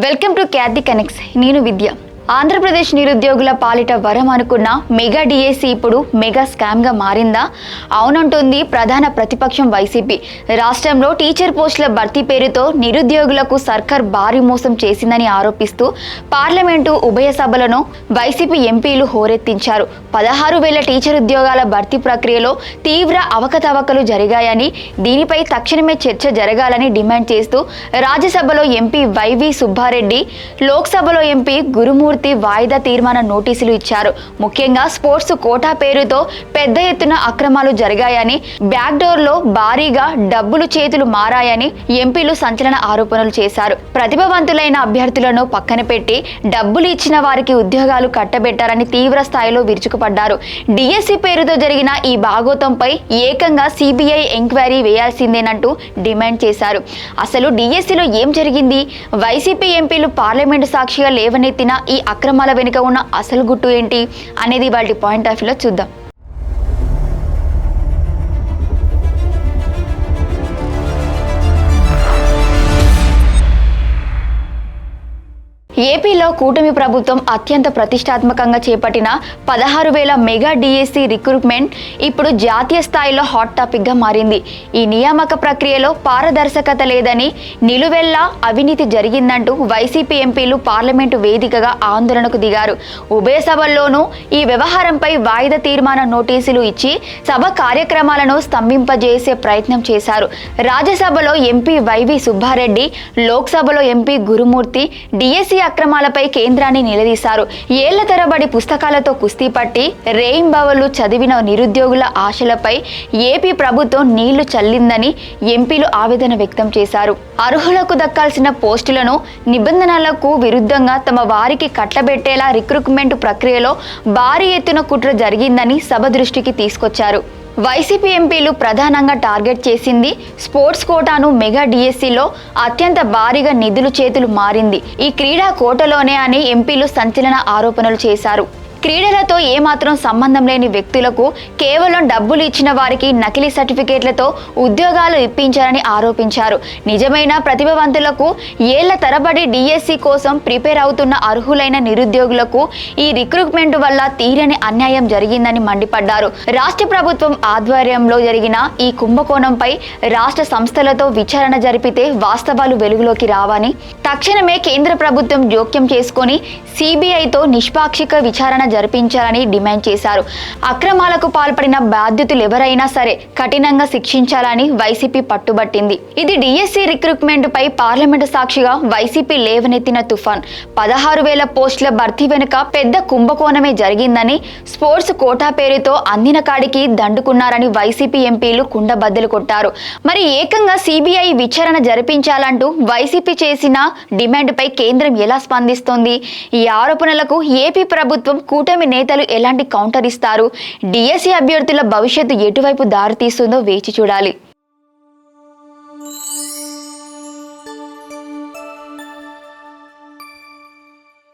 Welcome to Khyati connects. నేను విద్య. ఆంధ్రప్రదేశ్ నిరుద్యోగుల పాలిట వరం అనుకున్న మెగా డిఎస్సి ఇప్పుడు మెగా స్కామ్గా మారిందా? అవునంటుంది ప్రధాన ప్రతిపక్షం వైసీపీ. రాష్ట్రంలో టీచర్ పోస్టుల భర్తీ పేరుతో నిరుద్యోగులకు సర్కార్ భారీ మోసం చేసిందని ఆరోపిస్తూ పార్లమెంటు ఉభయ సభలను వైసీపీ ఎంపీలు హోరెత్తించారు. 16,000 టీచర్ ఉద్యోగాల భర్తీ ప్రక్రియలో తీవ్ర అవకతవకలు జరిగాయని, దీనిపై తక్షణమే చర్చ జరగాలని డిమాండ్ చేస్తూ రాజ్యసభలో ఎంపీ వైవి సుబ్బారెడ్డి, లోక్సభలో ఎంపీ గురుమూర్తి వాయిదా తీర్మాన నోటీసులు ఇచ్చారు. ముఖ్యంగా స్పోర్ట్స్ కోటా పేరుతో పెద్ద ఎత్తున అక్రమాలు జరిగాయని, బ్యాక్ డోర్ లో భారీగా డబ్బులు చేతులు మారాయని ఎంపీలు సంచలన ఆరోపణలు చేశారు. ప్రతిభావంతులైన అభ్యర్థులను పక్కన పెట్టి డబ్బులు ఇచ్చిన వారికి ఉద్యోగాలు కట్టబెట్టారని తీవ్ర స్థాయిలో విరుచుకుపడ్డారు. డిఎస్సి పేరుతో జరిగిన ఈ భాగోతంపై ఏకంగా సిబిఐ ఎంక్వైరీ వేయాల్సిందేనంటూ డిమాండ్ చేశారు. అసలు డిఎస్సిలో ఏం జరిగింది? వైసీపీ ఎంపీలు పార్లమెంటు సాక్షిగా లేవనెత్తిన ఈ అక్రమాల వెనుక ఉన్న అసలు గుట్టు ఏంటి అనేది వాటి పాయింట్ ఆఫ్ వ్యూలో చూద్దాం. ఏపీలో కూటమి ప్రభుత్వం అత్యంత ప్రతిష్టాత్మకంగా చేపట్టిన 16,000 మెగా డిఎస్సి రిక్రూట్మెంట్ ఇప్పుడు జాతీయ స్థాయిలో హాట్ టాపిక్గా మారింది. ఈ నియామక ప్రక్రియలో పారదర్శకత లేదని, నిలువెల్లా అవినీతి జరిగిందంటూ వైసీపీ ఎంపీలు పార్లమెంటు వేదికగా ఆందోళనకు దిగారు. ఉభయ సభల్లోనూ ఈ వ్యవహారంపై వాయిదా తీర్మాన నోటీసులు ఇచ్చి సభ కార్యక్రమాలను స్తంభింపజేసే ప్రయత్నం చేశారు. రాజ్యసభలో ఎంపీ వైవి సుబ్బారెడ్డి, లోక్సభలో ఎంపీ గురుమూర్తి డిఎస్సి అక్రమాలపై కేంద్రాన్ని నిలదీశారు. ఏళ్ల తరబడి పుస్తకాలతో కుస్తీ పట్టి రేయింబవళ్లు చదివిన నిరుద్యోగుల ఆశలపై ఏపీ ప్రభుత్వం నీళ్లు చల్లిందని ఎంపీలు ఆవేదన వ్యక్తం చేశారు. అర్హులకు దక్కాల్సిన పోస్టులను నిబంధనలకు విరుద్ధంగా తమ వారికి కట్టబెట్టేలా రిక్రూట్మెంట్ ప్రక్రియలో భారీ ఎత్తున కుట్ర జరిగిందని సభ దృష్టికి తీసుకొచ్చారు. వైసీపీ ఎంపీలు ప్రధానంగా టార్గెట్ చేసింది స్పోర్ట్స్ కోటాను. మెగా డిఎస్సిలో అత్యంత భారీగా నిధులు చేతులు మారింది ఈ క్రీడా కోటలోనే అని ఎంపీలు సంచలన ఆరోపణలు చేశారు. క్రీడలతో ఏమాత్రం సంబంధం లేని వ్యక్తులకు కేవలం డబ్బులు ఇచ్చిన వారికి నకిలీ సర్టిఫికేట్లతో ఉద్యోగాలు ఇప్పించారని ఆరోపించారు. నిజమైన ప్రతిభావంతులకు ఏళ్ల తరబడి డిఎస్సి కోసం ప్రిపేర్ అవుతున్న అర్హులైన నిరుద్యోగులకు ఈ రిక్రూట్మెంట్ వల్ల తీరని అన్యాయం జరిగిందని మండిపడ్డారు. రాష్ట్ర ప్రభుత్వం ఆధ్వర్యంలో జరిగిన ఈ కుంభకోణంపై రాష్ట్ర సంస్థలతో విచారణ జరిపితే వాస్తవాలు వెలుగులోకి రావని, తక్షణమే కేంద్ర ప్రభుత్వం జోక్యం చేసుకొని సిబిఐతో నిష్పాక్షిక విచారణ జరిపించాలని డిమాండ్ చేశారు. అక్రమాలకు పాల్పడిన బాధ్యుతులు ఎవరైనా సరే కఠినంగా శిక్షించాలని వైసీపీ పట్టుబట్టింది. ఇది డిఎస్సి రిక్రూట్మెంట్ పై పార్లమెంటు సాక్షిగా వైసీపీ లేవనెత్తిన తుఫాన్. 16,000 పోస్టుల భర్తీ వెనుక పెద్ద కుంభకోణమే జరిగిందని, స్పోర్ట్స్ కోటా పేరుతో అందిన కాడికి దండుకున్నారని వైసీపీ ఎంపీలు కుండబద్దలు కొట్టారు. మరి ఏకంగా సిబిఐ విచారణ జరిపించాలంటూ వైసీపీ చేసిన డిమాండ్పై కేంద్రం ఎలా స్పందిస్తోంది? ఈ ఆరోపణలకు ఏపీ ప్రభుత్వం, కూటమి నేతలు ఎలాంటి కౌంటర్ ఇస్తారు? డిఎస్సి అభ్యర్థుల భవిష్యత్తు ఎటువైపు దారితీస్తుందో వేచి చూడాలి.